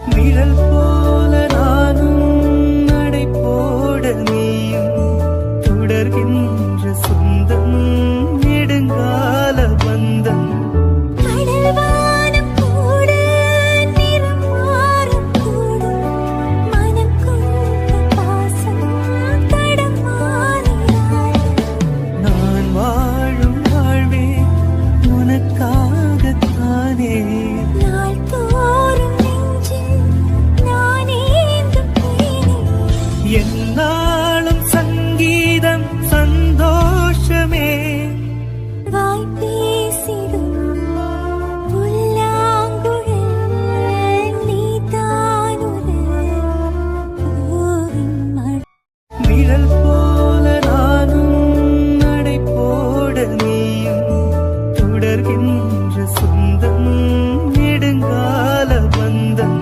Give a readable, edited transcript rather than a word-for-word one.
நிழல் போல நானும் நடை போட நீயும் தொடர்கின்ற சொந்தம் நெடுங்கால பந்தம். நான் வாழும் வாழ்வே உனக்காகத்தானே. என்னாலும் சங்கீதம் சந்தோஷமே. நிழல் போல நானும் நடை போட நீயும் தொடர்கின்ற சொந்தம் நெடுங்கால பந்தம்.